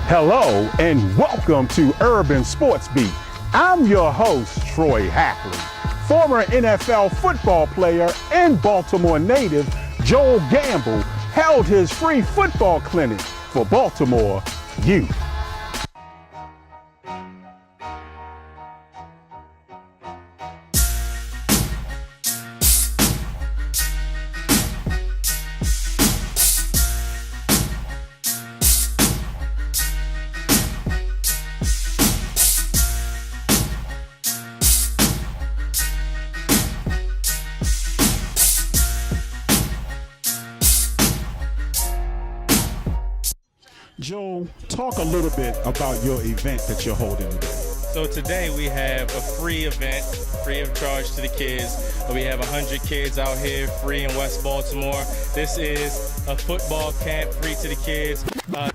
Hello and welcome to Urban Sports Beat. I'm your host, Troy Hackley. Former NFL football player and Baltimore native Joel Gamble held his free football clinic for Baltimore youth. Joel, talk a little bit about your event that you're holding today. So today we have a free event, free of charge to the kids. We have 100 kids out here free in West Baltimore. This is a football camp free to the kids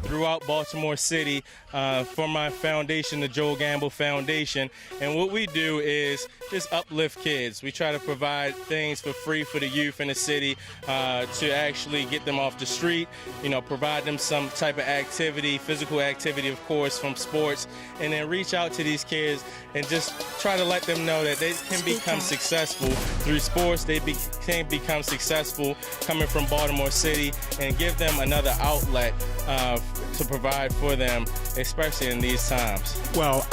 throughout Baltimore City for my foundation, the Joel Gamble Foundation. And what we do is just uplift kids. We try to provide things for free for the youth in the city to actually get them off the street, provide them some type of activity, physical activity, of course, from sports, and then reach out to these kids and just try to let them know that they can become successful through sports. They can become successful coming from Baltimore City and give them another outlet to provide for them, especially in these times. Well,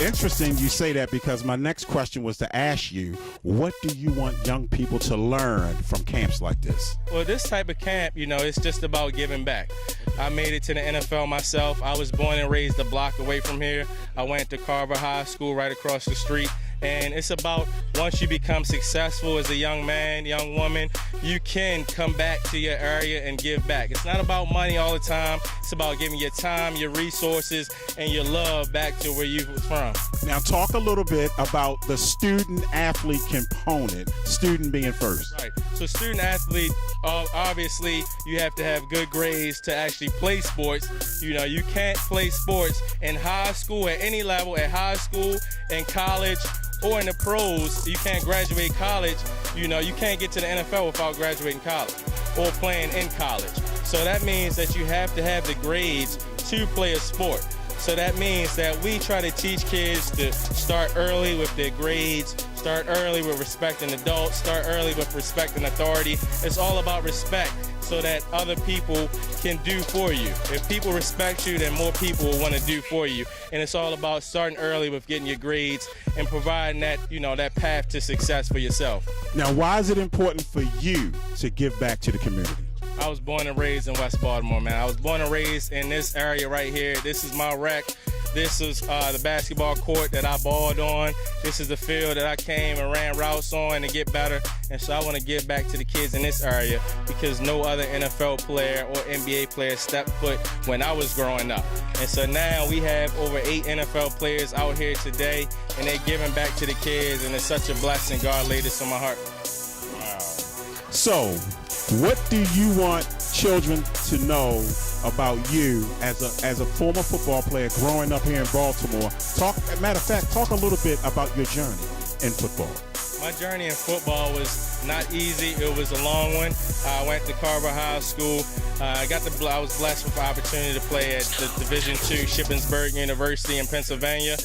interesting you say that, because my next question was to ask you, what do you want young people to learn from camps like this? Well, this type of camp, it's just about giving back. I made it to the NFL myself. I was born and raised a block away from here. I went to Carver High School right across the street. And it's about, once you become successful as a young man, young woman, you can come back to your area and give back. It's not about money all the time. It's about giving your time, your resources, and your love back to where you was from. Now talk a little bit about the student-athlete component, student being first. Right. So student-athlete, obviously, you have to have good grades to actually play sports. You can't play sports in high school, at any level, at high school, in college, or in the pros. You can't graduate college. You can't get to the NFL without graduating college or playing in college. So that means that you have to have the grades to play a sport. So that means that we try to teach kids to start early with their grades, start early with respecting adults, start early with respecting authority. It's all about respect, so that other people can do for you. If people respect you, then more people will want to do for you. And it's all about starting early with getting your grades and providing that, that path to success for yourself. Now, why is it important for you to give back to the community? I was born and raised in West Baltimore, man. I was born and raised in this area right here. This is my rec. This is the basketball court that I balled on. This is the field that I came and ran routes on to get better. And so I want to give back to the kids in this area, because no other NFL player or NBA player stepped foot when I was growing up. And so now we have over 8 NFL players out here today, and they're giving back to the kids, and it's such a blessing. God laid this on my heart. Wow. So, what do you want children to know about you as a former football player growing up here in Baltimore? Matter of fact, talk a little bit about your journey in football. My journey in football was not easy. It was a long one. I went to Carver High School. I was blessed with the opportunity to play at the Division II Shippensburg University in Pennsylvania.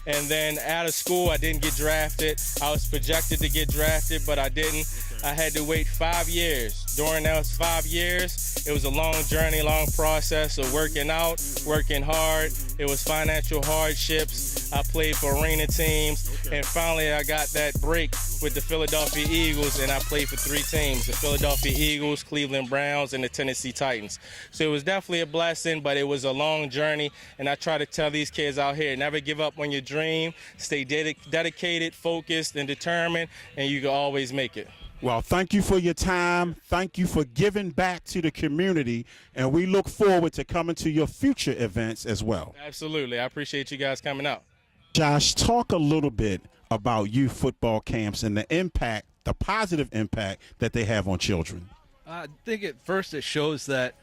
And then out of school, I didn't get drafted. I was projected to get drafted, but I didn't. I had to wait 5 years. During those 5 years, it was a long journey, long process of working out, working hard. It was financial hardships. I played for arena teams, and finally I got that break with the Philadelphia Eagles, and I played for 3 teams: the Philadelphia Eagles, Cleveland Browns, and the Tennessee Titans. So it was definitely a blessing, but it was a long journey, and I try to tell these kids out here, never give up on your dream, stay dedicated, focused, and determined, and you can always make it. Well, thank you for your time. Thank you for giving back to the community, and we look forward to coming to your future events as well. Absolutely. I appreciate you guys coming out. Josh, talk a little bit about youth football camps and the impact, the positive impact that they have on children. I think at first it shows that,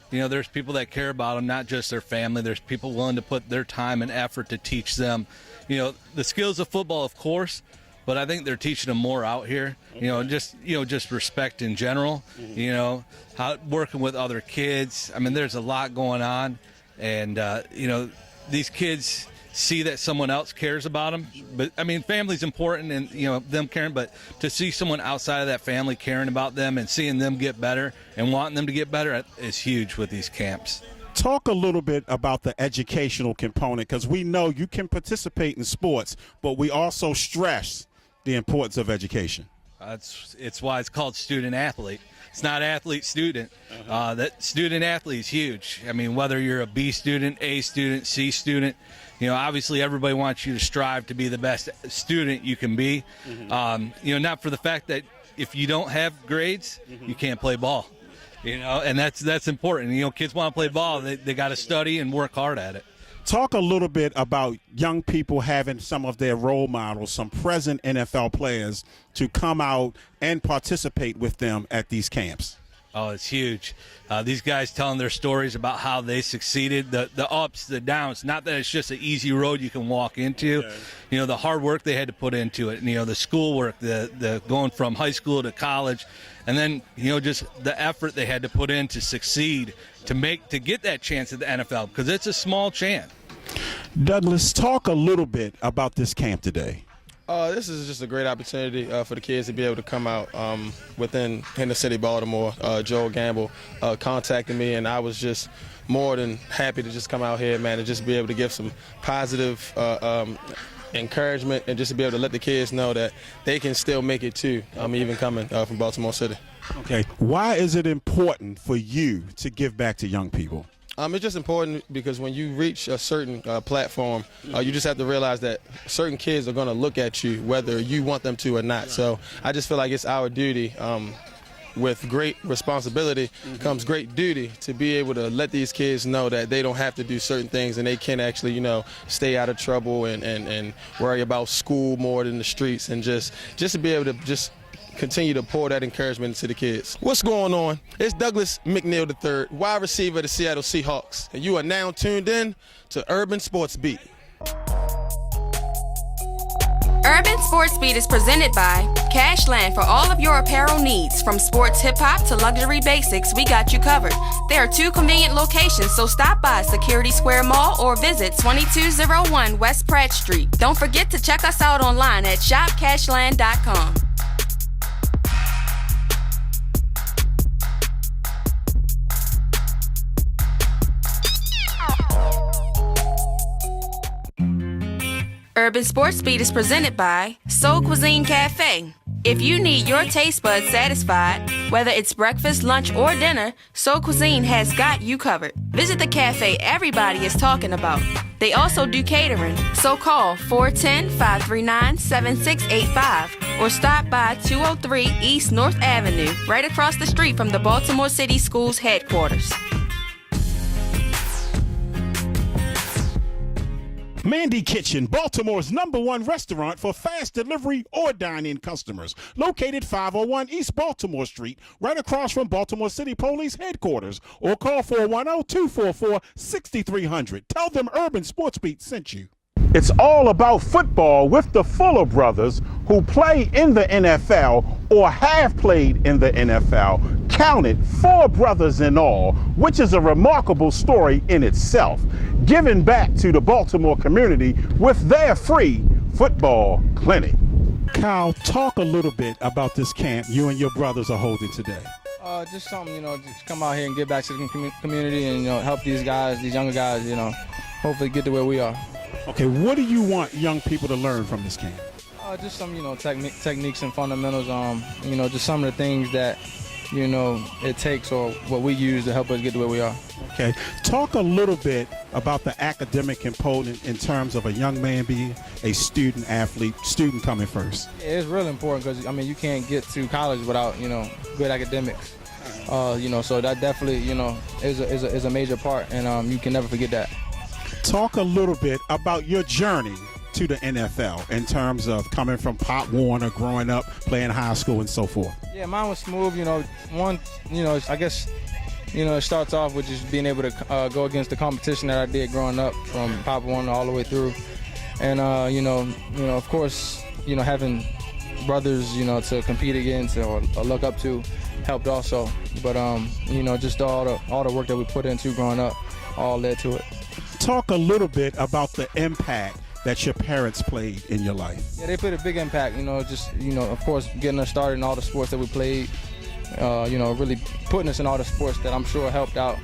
there's people that care about them, not just their family. There's people willing to put their time and effort to teach them, the skills of football, of course, but I think they're teaching them more out here, just respect in general, how working with other kids. I mean, there's a lot going on. And, these kids see that someone else cares about them. But, I mean, family's important and, them caring. But to see someone outside of that family caring about them and seeing them get better and wanting them to get better is huge with these camps. Talk a little bit about the educational component, because we know you can participate in sports, but we also stress the importance of education. It's why it's called student athlete. It's not athlete student. That student athlete is huge. I mean, whether you're a B student, A student, C student, obviously everybody wants you to strive to be the best student you can be. Not for the fact that if you don't have grades, you can't play ball. And that's important. Kids want to play ball. They got to study and work hard at it. Talk a little bit about young people having some of their role models, some present NFL players, to come out and participate with them at these camps. Oh, it's huge. These guys telling their stories about how they succeeded, the ups, the downs. Not that it's just an easy road you can walk into. Okay. The hard work they had to put into it. The schoolwork, the going from high school to college, and then just the effort they had to put in to succeed, to get that chance at the NFL, because it's a small chance. Douglas, talk a little bit about this camp today. This is just a great opportunity for the kids to be able to come out within the city of Baltimore. Joel Gamble contacted me, and I was just more than happy to just come out here, man, and just be able to give some positive encouragement and just to be able to let the kids know that they can still make it too, even coming from Baltimore City. Okay, why is it important for you to give back to young people? It's just important because when you reach a certain platform, you just have to realize that certain kids are going to look at you whether you want them to or not. So I just feel like it's our duty. With great responsibility comes great duty to be able to let these kids know that they don't have to do certain things and they can actually, stay out of trouble and worry about school more than the streets, and just to be able to just continue to pour that encouragement into the kids. What's going on? It's Douglas McNeil III, wide receiver of the Seattle Seahawks, and you are now tuned in to Urban Sports Beat. Urban Sports Beat is presented by Cashland. For all of your apparel needs, from sports hip-hop to luxury basics, we got you covered. There are 2 convenient locations, so stop by Security Square Mall or visit 2201 West Pratt Street. Don't forget to check us out online at shopcashland.com. Urban Sports Beat is presented by Soul Cuisine Cafe. If you need your taste buds satisfied, whether it's breakfast, lunch, or dinner, Soul Cuisine has got you covered. Visit the cafe everybody is talking about. They also do catering, so call 410-539-7685 or stop by 203 East North Avenue, right across the street from the Baltimore City Schools headquarters. Mandy Kitchen, Baltimore's #1 restaurant for fast delivery or dine-in customers. Located 501 East Baltimore Street, right across from Baltimore City Police headquarters. Or call 410-244-6300. Tell them Urban Sports Beat sent you. It's all about football with the Fuller brothers, who play in the NFL or have played in the NFL. Counted 4 brothers in all, which is a remarkable story in itself, giving back to the Baltimore community with their free football clinic. Kyle, talk a little bit about this camp you and your brothers are holding today. Just something, just come out here and give back to the community and, help these guys, these younger guys, hopefully get to where we are. Okay, what do you want young people to learn from this camp? Just some, techniques and fundamentals, just some of the things that, it takes or what we use to help us get to where we are. Okay, talk a little bit about the academic component in terms of a young man being a student athlete, student coming first. Yeah, it's really important because, you can't get to college without, good academics. So that definitely, is a major part, and you can never forget that. Talk a little bit about your journey to the NFL in terms of coming from Pop Warner, growing up, playing high school, and so forth. Yeah, mine was smooth. I guess, it starts off with just being able to go against the competition that I did growing up from Pop Warner all the way through. And, of course, having brothers, to compete against or look up to helped also. But, just all the work that we put into growing up, all led to it. Talk a little bit about the impact that your parents played in your life. Yeah, they played a big impact, just, of course, getting us started in all the sports that we played, really putting us in all the sports that I'm sure helped out.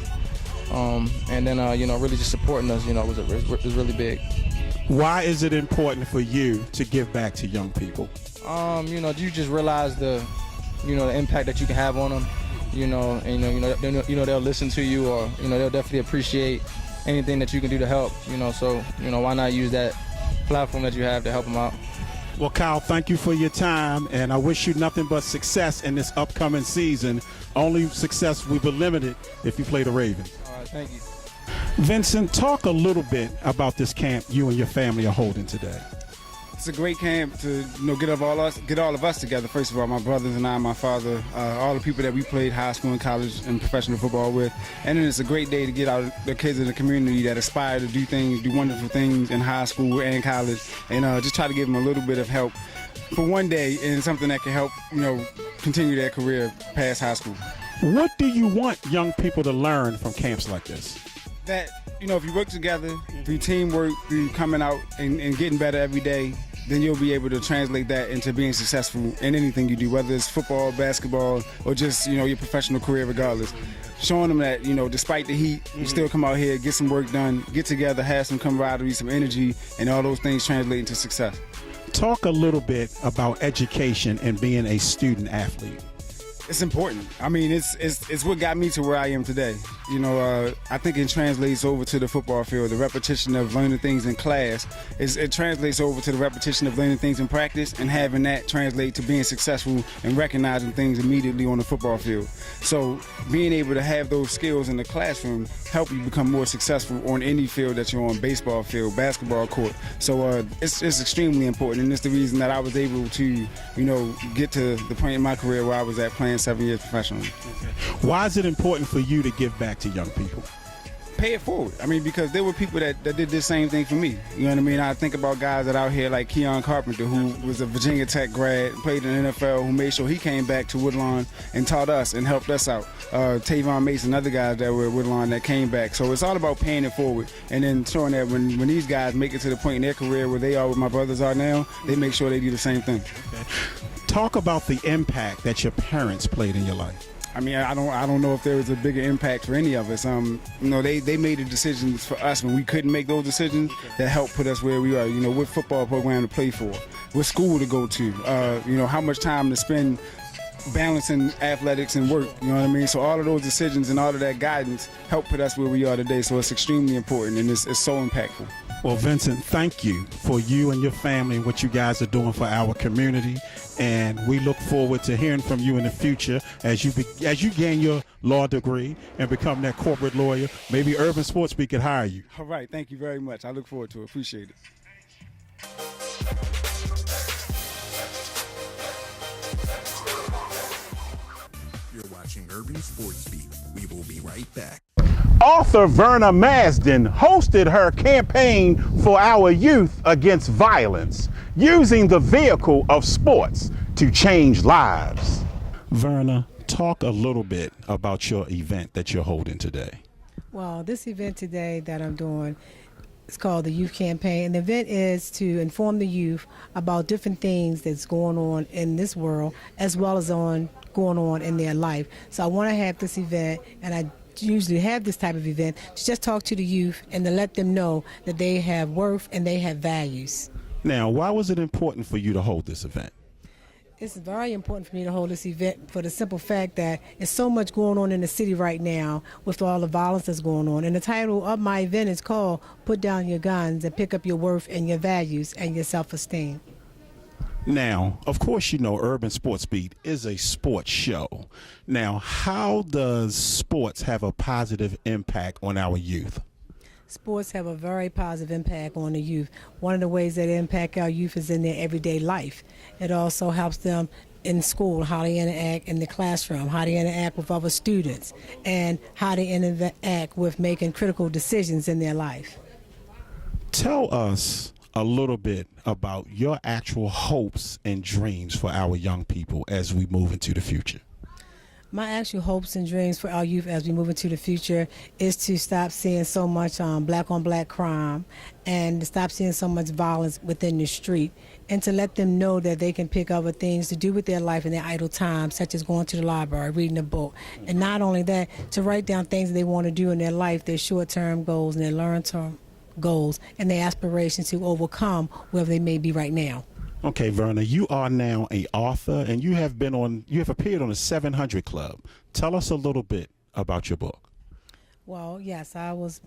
And then, really just supporting us, was really big. Why is it important for you to give back to young people? You just realize the impact that you can have on them, they'll listen to you, or, they'll definitely appreciate anything that you can do to help, so, why not use that platform that you have to help them out. Well, Kyle, thank you for your time, and I wish you nothing but success in this upcoming season. Only success will be limited if you play the Ravens. All right, thank you. Vincent, talk a little bit about this camp you and your family are holding today. It's a great camp to get all of us together. First of all, my brothers and I, my father, all the people that we played high school and college and professional football with. And then it's a great day to get out the kids in the community that aspire to do wonderful things in high school and college, and just try to give them a little bit of help for one day and something that can help continue their career past high school. What do you want young people to learn from camps like this? That if you work together, through teamwork, through coming out and getting better every day, then you'll be able to translate that into being successful in anything you do, whether it's football, basketball, or just your professional career regardless. Showing them that despite the heat, you still come out here, get some work done, get together, have some camaraderie, some energy, and all those things translate into success. Talk a little bit about education and being a student athlete. It's important. I mean, it's what got me to where I am today. I think it translates over to the football field. The repetition of learning things in class, it translates over to the repetition of learning things in practice, and having that translate to being successful and recognizing things immediately on the football field. So being able to have those skills in the classroom help you become more successful on any field that you're on, baseball field, basketball court. So it's extremely important, and it's the reason that I was able to, get to the point in my career where I was at playing 7 years professionally. Why is it important for you to give back to young people? Pay it forward. I mean, because there were people that did the same thing for me. You know what I mean? I think about guys that out here like Keon Carpenter, who was a Virginia Tech grad, played in the NFL, who made sure he came back to Woodlawn and taught us and helped us out. Tavon Mason, other guys that were at Woodlawn that came back. So it's all about paying it forward, and then showing that when these guys make it to the point in their career where they are, where my brothers are now, they make sure they do the same thing. Okay. Talk about the impact that your parents played in your life. I mean, I don't know if there was a bigger impact for any of us. They made the decisions for us when we couldn't make those decisions that helped put us where we are. What football program to play for, what school to go to, how much time to spend balancing athletics and work. You know what I mean? So all of those decisions and all of that guidance helped put us where we are today. So it's extremely important, and it's so impactful. Well, Vincent, thank you for you and your family and what you guys are doing for our community. And we look forward to hearing from you in the future as you gain your law degree and become that corporate lawyer. Maybe Urban Sports Beat could hire you. All right. Thank you very much. I look forward to it. Appreciate it. You're watching Urban Sports Beat. We will be right back. Author Verna Masden hosted her campaign for our youth against violence, using the vehicle of sports to change lives. Verna, talk a little bit about your event that you're holding today. Well, this event today that I'm doing is called the Youth Campaign. And the event is to inform the youth about different things that's going on in this world, as well as going on in their life. So I want to have this event, and I usually have this type of event to just talk to the youth and to let them know that they have worth and they have values. Now, why was it important for you to hold this event? It's very important for me to hold this event for the simple fact that there's so much going on in the city right now with all the violence that's going on. And the title of my event is called Put Down Your Guns and Pick Up Your Worth and Your Values and Your Self-Esteem. Now, of course, Urban Sports Beat is a sports show. Now, how does sports have a positive impact on our youth? Sports have a very positive impact on the youth. One of the ways that it impact our youth is in their everyday life. It also helps them in school, how they interact in the classroom, how they interact with other students, and how they interact with making critical decisions in their life. Tell us a little bit about your actual hopes and dreams for our young people as we move into the future. My actual hopes and dreams for our youth as we move into the future is to stop seeing so much black-on-black crime and to stop seeing so much violence within the street, and to let them know that they can pick other things to do with their life in their idle time, such as going to the library, reading a book. And not only that, to write down things that they want to do in their life, their short-term goals and their long-term goals, and their aspirations to overcome wherever they may be right now. Okay, Verna, you are now an author, and you have appeared on the 700 Club. Tell us a little bit about your book. Well, yes, I was,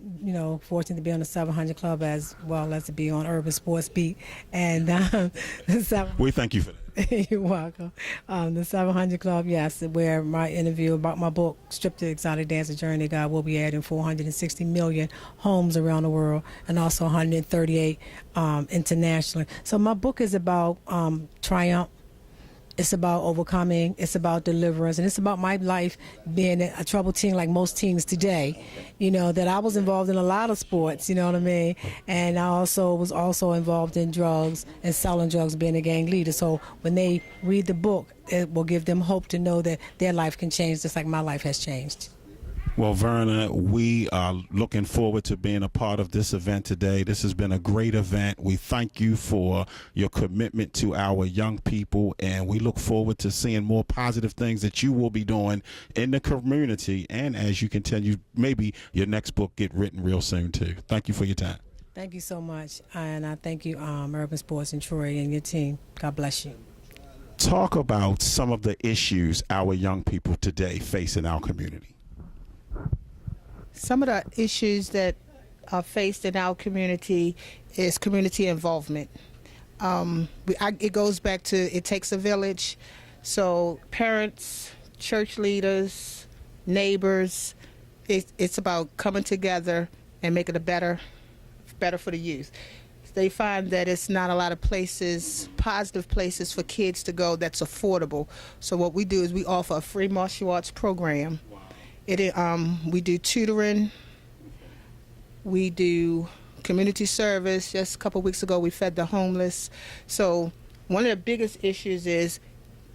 fortunate to be on the 700 Club as well as to be on Urban Sports Beat. And we thank you for that. You're welcome. The 700 Club, yes, where my interview about my book, Strip the Exotic Dancer Journey Guide, will be aired in 460 million homes around the world and also 138 internationally. So my book is about triumph. It's about overcoming. It's about deliverance. And it's about my life being a troubled teen like most teens today. That I was involved in a lot of sports, you know what I mean? And I was also involved in drugs and selling drugs, being a gang leader. So when they read the book, it will give them hope to know that their life can change just like my life has changed. Well, Verna, we are looking forward to being a part of this event today. This has been a great event. We thank you for your commitment to our young people, and we look forward to seeing more positive things that you will be doing in the community. And as you continue, maybe your next book get written real soon, too. Thank you for your time. Thank you so much. And I thank you, Urban Sports and Troy and your team. God bless you. Talk about some of the issues our young people today face in our community. Some of the issues that are faced in our community is community involvement. It goes back to it takes a village. So parents, church leaders, neighbors, it's about coming together and making it better for the youth. They find that it's not a lot of places, positive places for kids to go that's affordable. So what we do is we offer a free martial arts program. We do tutoring, we do community service. Just a couple weeks ago we fed the homeless. So one of the biggest issues is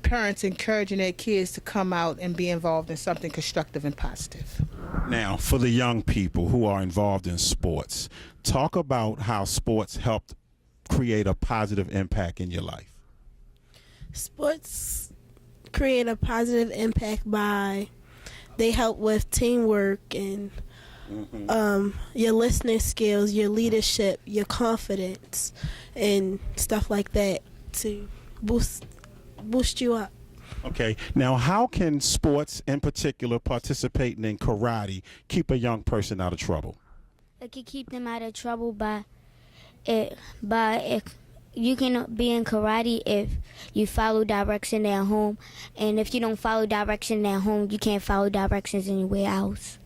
parents encouraging their kids to come out and be involved in something constructive and positive. Now, for the young people who are involved in sports, talk about how sports helped create a positive impact in your life. Sports create a positive impact by they help with teamwork and your listening skills, your leadership, your confidence, and stuff like that to boost you up. Okay. Now, how can sports, in particular, participating in karate, keep a young person out of trouble? It can keep them out of trouble by you can be in karate if you follow direction at home, and if you don't follow direction at home, you can't follow directions anywhere else.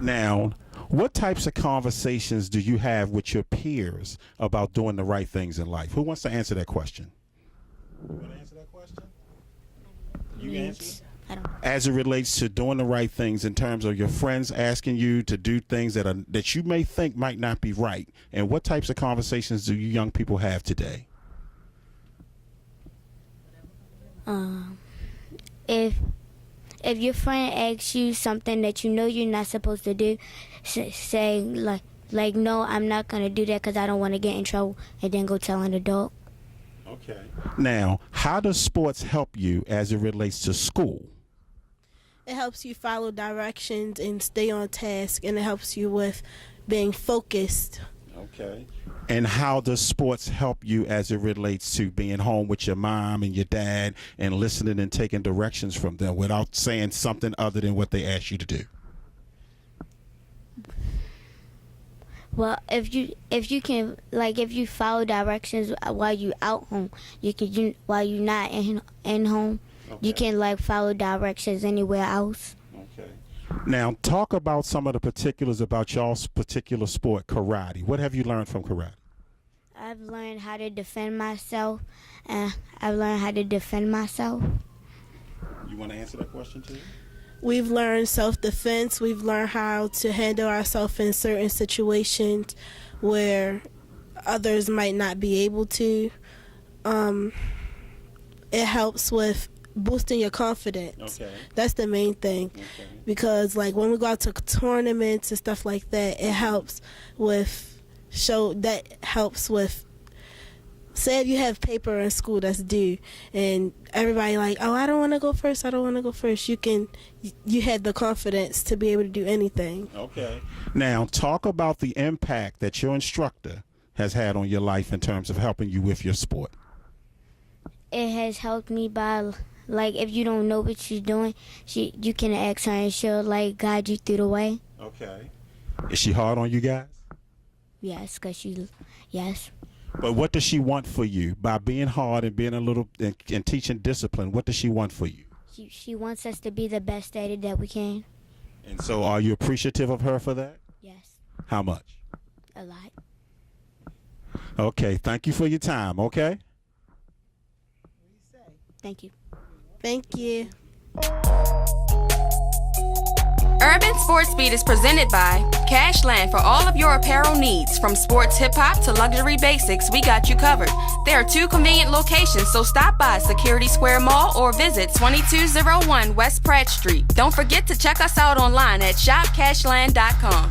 Now, what types of conversations do you have with your peers about doing the right things in life? Who wants to answer that question? You want to answer that question? You answer? I don't know. As it relates to doing the right things in terms of your friends asking you to do things that you may think might not be right, and what types of conversations do you young people have today? If your friend asks you something that you know you're not supposed to do, say like no, I'm not gonna do that because I don't want to get in trouble, and then go tell an adult. Okay. Now, how does sports help you as it relates to school? It helps you follow directions and stay on task, and it helps you with being focused. Okay. And how does sports help you as it relates to being home with your mom and your dad and listening and taking directions from them without saying something other than what they ask you to do? Well, if you follow directions while you out home, while you're not in home, okay. You can follow directions anywhere else. Okay. Now, talk about some of the particulars about y'all's particular sport, karate. What have you learned from karate? I've learned how to defend myself, and I've learned how to defend myself. You want to answer that question too? We've learned self-defense. We've learned how to handle ourselves in certain situations where others might not be able to. It helps with boosting your confidence. Okay. That's the main thing. Okay. Because like when we go out to tournaments and stuff like that, it helps with say if you have paper in school that's due and everybody like, oh, I don't want to go first, you had the confidence to be able to do anything. Okay. Now talk about the impact that your instructor has had on your life in terms of helping you with your sport. It has helped me by, like, if you don't know what you're doing, you can ask her and she'll, like, guide you through the way. Okay. Is she hard on you guys? Yes, yes. But what does she want for you by being hard and being and teaching discipline? What does she want for you? She wants us to be the best at it that we can. And so are you appreciative of her for that? Yes. How much? A lot. Okay. Thank you for your time, okay? Thank you. Thank you. Urban Sports Beat is presented by Cashland. For all of your apparel needs, from sports hip-hop to luxury basics, we got you covered. There are 2 convenient locations, so stop by Security Square Mall or visit 2201 West Pratt Street. Don't forget to check us out online at shopcashland.com.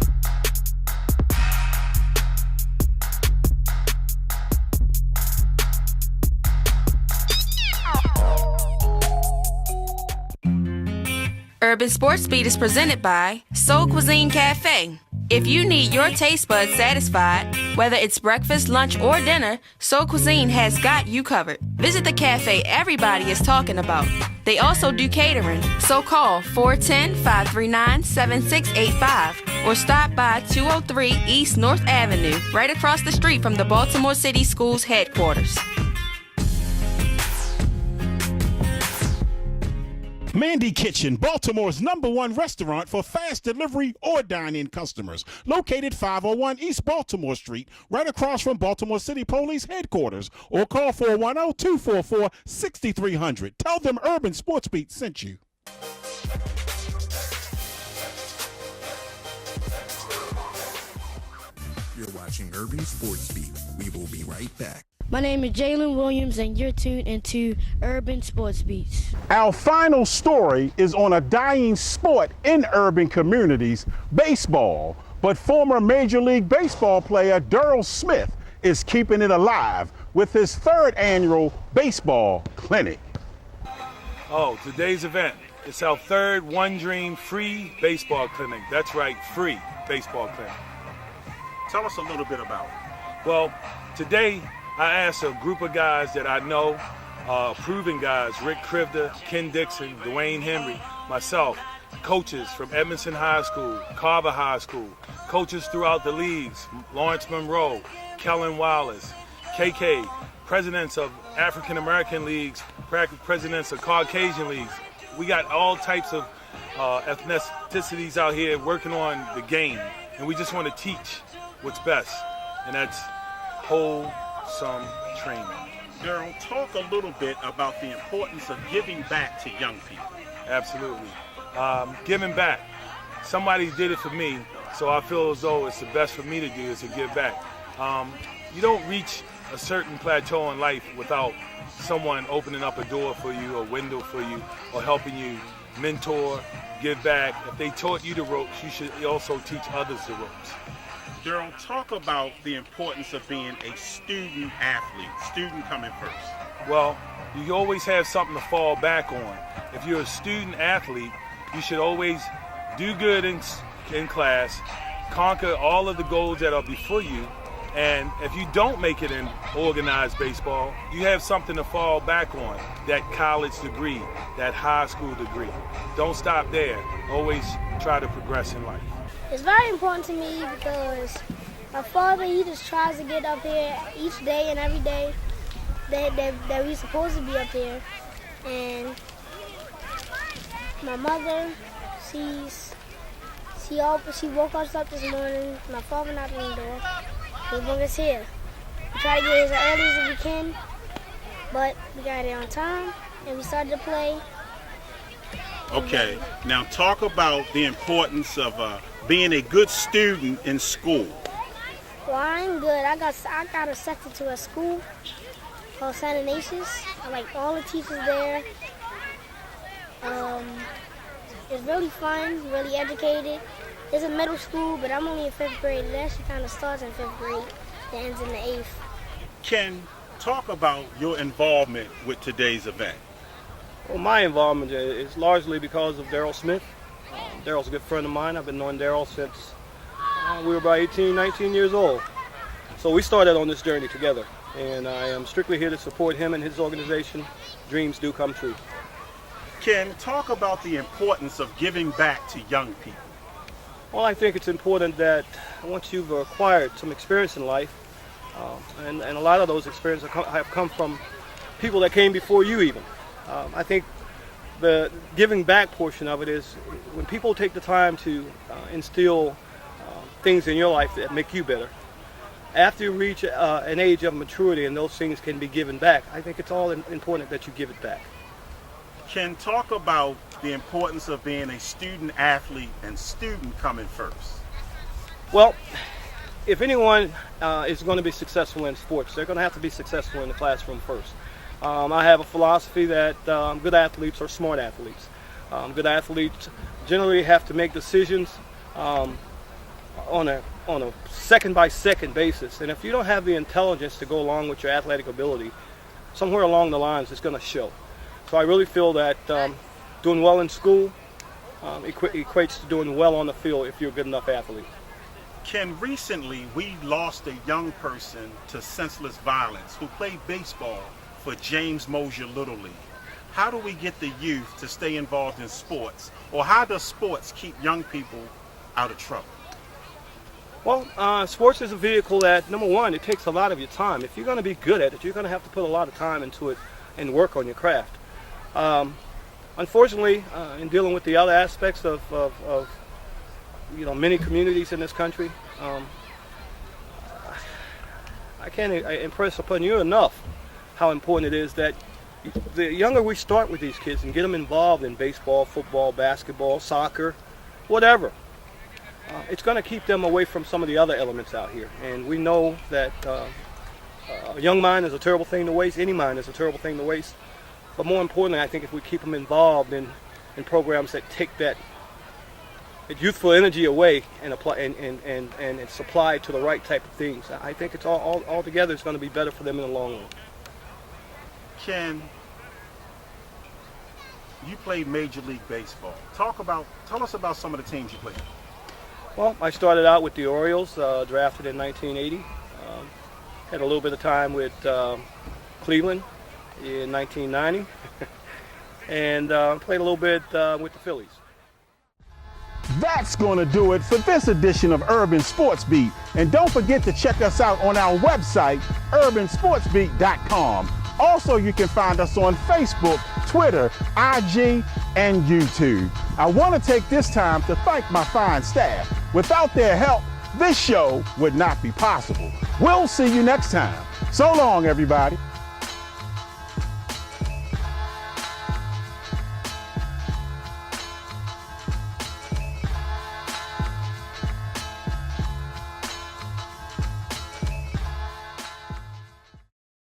Urban Sports Beat is presented by Soul Cuisine Cafe. If you need your taste buds satisfied, whether it's breakfast, lunch, or dinner, Soul Cuisine has got you covered. Visit the cafe everybody is talking about. They also do catering, so call 410-539-7685 or stop by 203 East North Avenue, right across the street from the Baltimore City Schools headquarters. Mandy Kitchen, Baltimore's #1 restaurant for fast delivery or dine-in customers. Located 501 East Baltimore Street, right across from Baltimore City Police headquarters. Or call 410-244-6300. Tell them Urban Sports Beat sent you. You're watching Urban Sports Beat. We will be right back. My name is Jalen Williams, and you're tuned into Urban Sports Beats. Our final story is on a dying sport in urban communities, baseball. But former Major League Baseball player Daryl Smith is keeping it alive with his 3rd annual baseball clinic. Oh, today's event. It's our 3rd One Dream free baseball clinic. That's right, free baseball clinic. Tell us a little bit about it. Well, today I asked a group of guys that I know, proven guys, Rick Krivda, Ken Dixon, Dwayne Henry, myself, coaches from Edmondson High School, Carver High School, coaches throughout the leagues, Lawrence Monroe, Kellen Wallace, KK, presidents of African American leagues, presidents of Caucasian leagues. We got all types of ethnicities out here working on the game, and we just want to teach what's best, and that's wholesome training. Daryl, talk a little bit about the importance of giving back to young people. Absolutely. Giving back. Somebody did it for me, so I feel as though it's the best for me to do is to give back. You don't reach a certain plateau in life without someone opening up a door for you, a window for you, or helping you mentor, give back. If they taught you the ropes, you should also teach others the ropes. Daryl, talk about the importance of being a student athlete, student coming first. Well, you always have something to fall back on. If you're a student athlete, you should always do good in class, conquer all of the goals that are before you, and if you don't make it in organized baseball, you have something to fall back on, that college degree, that high school degree. Don't stop there. Always try to progress in life. It's very important to me because my father, he just tries to get up here each day and every day that we're supposed to be up here. And my mother, she woke us up this morning. My father knocked on the door. He woke us here. We try to get here as early as we can, but we got here on time and we started to play. Okay, now talk about the importance of being a good student in school. Well, I'm good. I got accepted to a school called St. Ignatius. I like all the teachers there. It's really fun, really educated. It's a middle school, but I'm only in 5th grade. It actually kind of starts in 5th grade, that ends in the 8th. Ken, talk about your involvement with today's event. Well, my involvement is largely because of Daryl Smith. Daryl's a good friend of mine. I've been knowing Daryl since we were about 18, 19 years old. So we started on this journey together, and I am strictly here to support him and his organization. Dreams do come true. Ken, talk about the importance of giving back to young people. Well, I think it's important that once you've acquired some experience in life, and a lot of those experiences have come from people that came before you even. I think the giving back portion of it is when people take the time to instill things in your life that make you better. After you reach an age of maturity and those things can be given back, I think it's all important that you give it back. Ken, talk about the importance of being a student athlete and student coming first. Well, if anyone is going to be successful in sports, they're going to have to be successful in the classroom first. I have a philosophy that good athletes are smart athletes. Good athletes generally have to make decisions on a second-by-second basis. And if you don't have the intelligence to go along with your athletic ability, somewhere along the lines it's going to show. So I really feel that doing well in school equates to doing well on the field if you're a good enough athlete. Ken, recently we lost a young person to senseless violence who played baseball for James Mosier Little League. How do we get the youth to stay involved in sports, or how does sports keep young people out of trouble? Well, sports is a vehicle that, number one, it takes a lot of your time. If you're going to be good at it, you're going to have to put a lot of time into it and work on your craft. Unfortunately, in dealing with the other aspects of many communities in this country, I can't impress upon you enough how important it is that the younger we start with these kids and get them involved in baseball, football, basketball, soccer, whatever, it's going to keep them away from some of the other elements out here. And we know that a young mind is a terrible thing to waste. Any mind is a terrible thing to waste. But more importantly, I think if we keep them involved in programs that take that youthful energy away and apply and supply it to the right type of things, I think it's all together it's going to be better for them in the long run. Ken, you played Major League Baseball. Tell us about some of the teams you played. Well, I started out with the Orioles, drafted in 1980. Had a little bit of time with Cleveland in 1990, and played a little bit with the Phillies. That's going to do it for this edition of Urban Sports Beat. And don't forget to check us out on our website, urbansportsbeat.com. Also, you can find us on Facebook, Twitter, IG, and YouTube. I want to take this time to thank my fine staff. Without their help, this show would not be possible. We'll see you next time. So long, everybody.